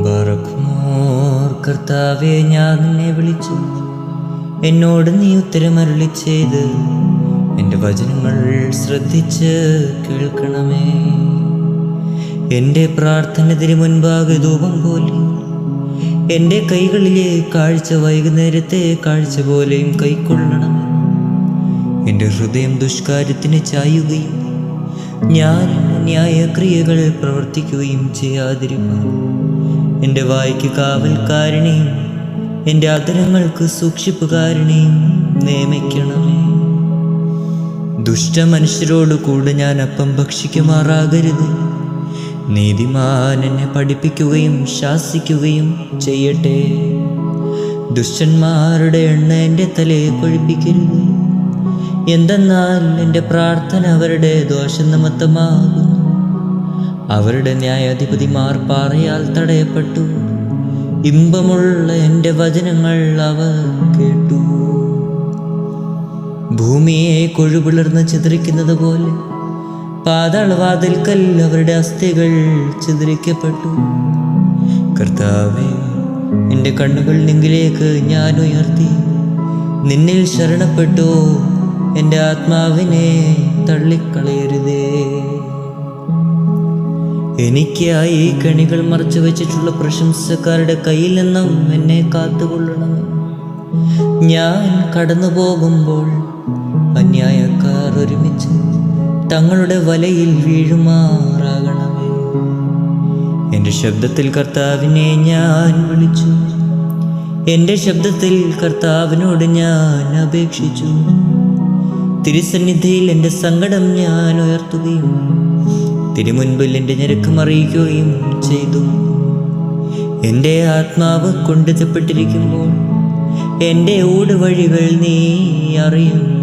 ബറഖ്മോർ കർത്താവേ, ഞാൻ നിന്നെ വിളിച്ചു, എന്നോട് നീ ഉത്തരമരുളി ചെയ്ത് എൻ്റെ വചനങ്ങൾ ശ്രദ്ധിച്ച് കേൾക്കണമേ. എൻ്റെ പ്രാർത്ഥന തിരു മുൻപാകെ ധൂപം പോലെ, എൻ്റെ കൈകളിലെ കാഴ്ച വൈകുന്നേരത്തെ കാഴ്ച പോലെയും കൈക്കൊള്ളണമേ. എൻ്റെ ഹൃദയം ദുഷ്കാര്യത്തിന് ചായുകയും ഞാൻ ന്യായക്രിയകൾ പ്രവർത്തിക്കുകയും ചെയ്യാതിരിക്കാൻ എൻ്റെ വായ്ക്ക് കാവൽക്കാരനെയും എൻ്റെ അധരങ്ങൾക്ക് സൂക്ഷിപ്പുകാരനെയും നിയമിക്കണമേ. ദുഷ്ടമനുഷ്യരോട് കൂടെ ഞാൻ അപ്പം ഭക്ഷിക്കുമാറാകരുത്. നീതിമാൻ എന്നെ പഠിപ്പിക്കുകയും ശാസിക്കുകയും ചെയ്യട്ടെ. ദുഷ്ടന്മാരുടെ എണ്ണ എൻ്റെ തലയെ കൊഴിപ്പിക്കരുത്. എന്തെന്നാൽ എൻ്റെ പ്രാർത്ഥന അവരുടെ ദോഷനിമിത്തമാകുന്നു. അവരുടെ ന്യായാധിപതിമാർ പാറയാൽ തടയപ്പെട്ടു. ഇമ്പമുള്ള എൻ്റെ വചനങ്ങൾ അവർ കേട്ടു. ഭൂമിയെ കൊഴുപിളർന്ന് ചിതറിക്കുന്നത് പോലെ പാതാളവാതിൽക്കൽ അവരുടെ അസ്ഥികൾ ചിതറിക്കപ്പെട്ടു. കർത്താവേ, എൻ്റെ കണ്ണുകൾ നിന്നിലേക്ക് ഞാൻ ഉയർത്തി. നിന്നിൽ ശരണപ്പെട്ടു. എൻ്റെ ആത്മാവിനെ തള്ളിക്കളയരുതേ. എനിക്കായി കണികൾ മറച്ചു വെച്ചിട്ടുള്ള പ്രശംസക്കാരുടെ കയ്യിൽ നിന്നും എന്നെ കാത്തുകൊള്ളണമേ. ഞാൻ കടന്നു പോകുമ്പോൾ അന്യായക്കാർ ഒരുമിച്ച് തങ്ങളുടെ വലയിൽ വീഴുമാറാകണമേ. എൻ്റെ ശബ്ദത്തിൽ കർത്താവിനെ ഞാൻ വിളിച്ചു. എൻ്റെ ശബ്ദത്തിൽ കർത്താവിനോട് ഞാൻ അപേക്ഷിച്ചു. തിരുസന്നിധിയിൽ എൻ്റെ സങ്കടം ഞാൻ ഉയർത്തുകയും തിരുമുൻപിൽ എൻ്റെ ഞെരുക്കം അറിയിക്കുകയും ചെയ്തു. എൻ്റെ ആത്മാവ് കൊണ്ടുതപ്പെട്ടിരിക്കുമ്പോൾ എൻ്റെ ഊടുവഴികൾ നീ അറിയുന്നു.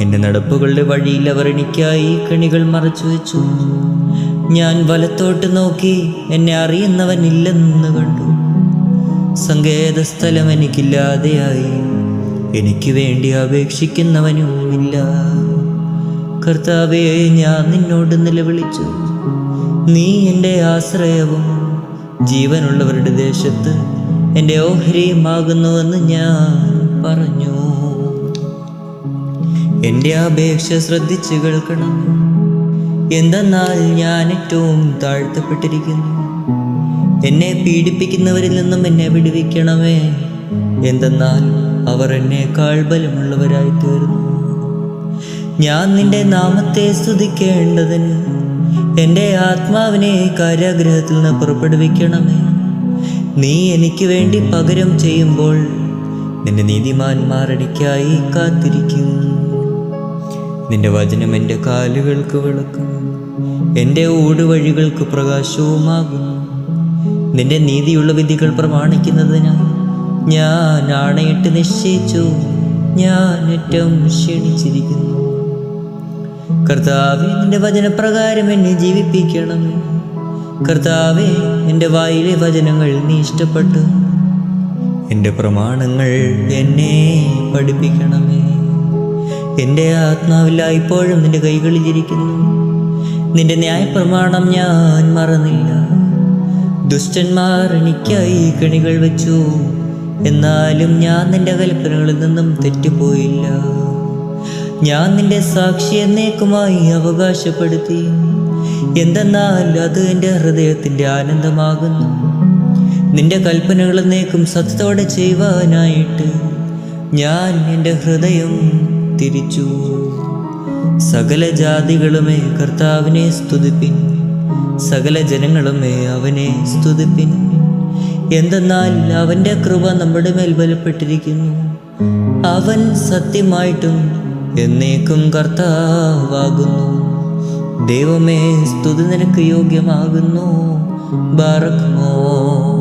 എൻ്റെ നടപ്പുകളുടെ വഴിയിൽ അവർ എനിക്കായി കണികൾ മറച്ചു വെച്ചു. ഞാൻ വലത്തോട്ട് നോക്കി, എന്നെ അറിയുന്നവനില്ലെന്ന് കണ്ടു. സങ്കേതസ്ഥലം എനിക്കില്ലാതെയായി. എനിക്ക് വേണ്ടി അപേക്ഷിക്കുന്നവനും ഇല്ല. കർത്താവേ, ഞാൻ നിന്നോട് നിലവിളിച്ചു. നീ എൻ്റെ ആശ്രയവും ജീവനുള്ളവരുടെ ദേശത്ത് എൻ്റെ ഓഹരിയുമാകുന്നുവെന്ന് ഞാൻ പറഞ്ഞു. എൻ്റെ അപേക്ഷ ശ്രദ്ധിച്ച് കേൾക്കണം. എന്തെന്നാൽ ഞാൻ ഏറ്റവും താഴ്ത്തപ്പെട്ടിരിക്കുന്നു. എന്നെ പീഡിപ്പിക്കുന്നവരിൽ നിന്നും എന്നെ വിടുവിക്കണമേ. എന്തെന്നാൽ അവർ എന്നേക്കാൾ ബലമുള്ളവരായി തീർന്നു. ഞാൻ നിന്റെ നാമത്തെ സ്തുതിക്കേണ്ടതിന് എൻ്റെ ആത്മാവിനെ കാരാഗൃഹത്തിൽ നിന്ന് പുറപ്പെടുവിക്കണമേ. നീ എനിക്ക് വേണ്ടി പകരം ചെയ്യുമ്പോൾ നിന്റെ നീതിമാന്മാർ എനിക്കായി കാത്തിരിക്കും. നിന്റെ വചനം എൻ്റെ കാലുകൾക്ക് വിളക്കും, എൻ്റെ ഊടുവഴികൾക്ക് പ്രകാശവുമാകുന്നു. നിന്റെ നീതിയുള്ള വിധികൾ പ്രമാണിക്കുന്നതിനായി ഞാൻ ആണയിട്ട് നിശ്ചയിച്ചു. ഞാൻ ഏറ്റവും ക്ഷീണിച്ചിരിക്കുന്നു. കർത്താവേ, നിന്റെ വചനപ്രകാരം എന്നെ ജീവിപ്പിക്കണമേ. കർത്താവേ, എൻ്റെ വായിലെ വചനങ്ങൾ നീ ഇഷ്ടപ്പെട്ടു. എൻ്റെ പ്രമാണങ്ങൾ എന്നെ പഠിപ്പിക്കണമേ. എൻ്റെ ആത്മാവില്ല ഇപ്പോഴും നിന്റെ കൈകളിലിരിക്കുന്നു. നിന്റെ ന്യായപ്രമാണം ഞാൻ മറന്നില്ല. ദുഷ്ടന്മാർ എനിക്കായി കണികൾ വെച്ചു. എന്നാലും ഞാൻ നിന്റെ കൽപ്പനകളിൽ നിന്നും തെറ്റിപ്പോയില്ല. ഞാൻ നിന്റെ സാക്ഷി എന്നേക്കുമായി അവകാശപ്പെടുത്തി. എന്തെന്നാൽ അത് എൻ്റെ ഹൃദയത്തിൻ്റെ ആനന്ദമാകുന്നു. നിന്റെ കൽപ്പനകൾ എന്നേക്കും സത്യത്തോടെ ചെയ്യുവാനായിട്ട് ഞാൻ എൻ്റെ ഹൃദയം തിരിച്ചു. സകല ജാതികളുമേ കർത്താവിനെ സ്തുതിപ്പിൻ. സകല ജനങ്ങളുമേ അവനെ സ്തുതിപ്പിൻ. എന്തെന്നാൽ അവൻ്റെ കൃപ നമ്മുടെ മേൽ ബലപ്പെട്ടിരിക്കുന്നു. അവൻ സത്യമായിട്ടും എന്നേക്കും കർത്താവാകുന്നു. ദൈവമേ, സ്തുതി നിനക്ക് യോഗ്യമാകുന്നു. ബറഖ്മോർ.